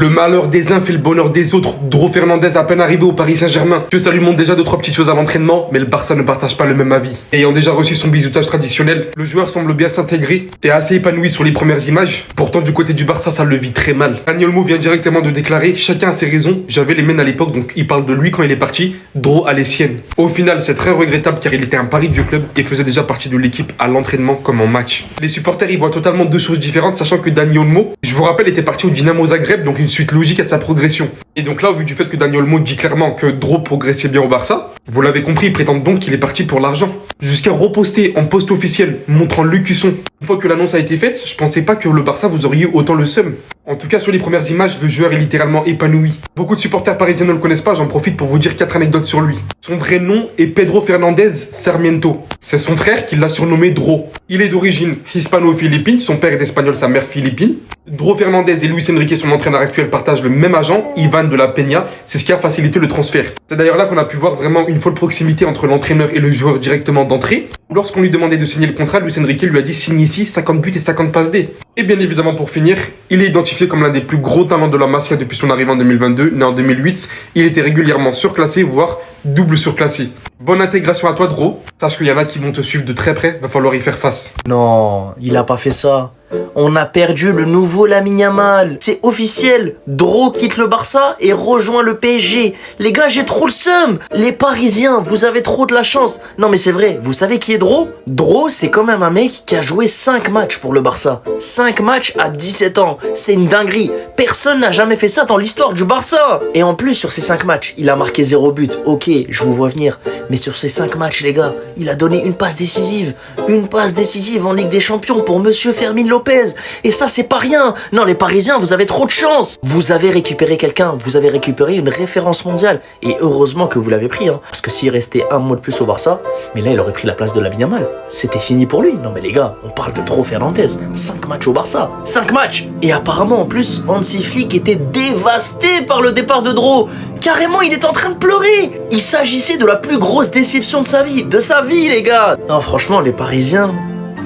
Le malheur des uns fait le bonheur des autres. Dro Fernandez à peine arrivé au Paris Saint-Germain. Que ça lui montre déjà 2-3 petites choses à l'entraînement, mais le Barça ne partage pas le même avis. Ayant déjà reçu son bisoutage traditionnel, le joueur semble bien s'intégrer et assez épanoui sur les premières images. Pourtant du côté du Barça, ça le vit très mal. Dani Olmo vient directement de déclarer: chacun a ses raisons, j'avais les miennes à l'époque, donc il parle de lui quand il est parti, Dro a les siennes. Au final, c'est très regrettable car il était un pari du club et faisait déjà partie de l'équipe à l'entraînement comme en match. Les supporters y voient totalement deux choses différentes, sachant que Dani Olmo, je vous rappelle, était parti au Dynamo Zagreb, donc une suite logique à sa progression. Et donc là, au vu du fait que Dani Olmo dit clairement que Dro progressait bien au Barça, vous l'avez compris, il prétend donc qu'il est parti pour l'argent. Jusqu'à reposter en post officiel montrant Luc Cusson. Une fois que l'annonce a été faite, je pensais pas que le Barça vous auriez autant le seum. En tout cas, sur les premières images, le joueur est littéralement épanoui. Beaucoup de supporters parisiens ne le connaissent pas, j'en profite pour vous dire 4 anecdotes sur lui. Son vrai nom est Pedro Fernandez Sarmiento. C'est son frère qui l'a surnommé Dro. Il est d'origine hispano-philippine, son père est espagnol, sa mère philippine. Dro Fernandez et Luis Enrique, son entraîneur actuel, partagent le même agent, Ivan de la Peña. C'est ce qui a facilité le transfert. C'est d'ailleurs là qu'on a pu voir vraiment une folle proximité entre l'entraîneur et le joueur directement d'entrée. Lorsqu'on lui demandait de signer le contrat, Luis Enrique lui a dit: signe ici, 50 buts et 50 passes D. Et bien évidemment, pour finir, il est identifié comme l'un des plus gros talents de la Masia depuis son arrivée en 2022. Né en 2008, il était régulièrement surclassé, voire double surclassé. Bonne intégration à toi, Dro. Sache qu'il y en a qui vont te suivre de très près, va falloir y faire face. Non, il a pas fait ça. On a perdu le nouveau Lamine Yamal. C'est officiel. Dro quitte le Barça et rejoint le PSG. Les gars, j'ai trop le seum. Les Parisiens, vous avez trop de la chance. Non mais c'est vrai, vous savez qui est Dro? Dro, c'est quand même un mec qui a joué 5 matchs pour le Barça. 5 matchs à 17 ans. C'est une dinguerie. Personne n'a jamais fait ça dans l'histoire du Barça. Et en plus, sur ces 5 matchs, il a marqué 0 but. Ok, je vous vois venir. Mais sur ces 5 matchs, les gars, il a donné une passe décisive. Une passe décisive en Ligue des Champions pour Monsieur Fermín Lopez. Et ça, c'est pas rien. Non, les Parisiens, vous avez trop de chance. Vous avez récupéré quelqu'un, vous avez récupéré une référence mondiale. Et heureusement que vous l'avez pris, hein. Parce que s'il restait un mois de plus au Barça, mais là, il aurait pris la place de Lamine Yamal. C'était fini pour lui. Non mais les gars, on parle de Dro Fernandez. 5 matchs au Barça. 5 matchs. Et apparemment, en plus, Hansi Flick était dévasté par le départ de Dro. Carrément, il est en train de pleurer. Il s'agissait de la plus grosse déception de sa vie. De sa vie, les gars. Non, franchement, les Parisiens,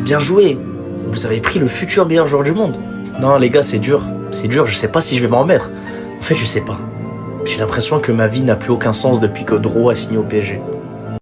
bien joué. Vous avez pris le futur meilleur joueur du monde. Non les gars, c'est dur. C'est dur, je sais pas si je vais m'en remettre. En fait, je sais pas. J'ai l'impression que ma vie n'a plus aucun sens depuis que Dro a signé au PSG.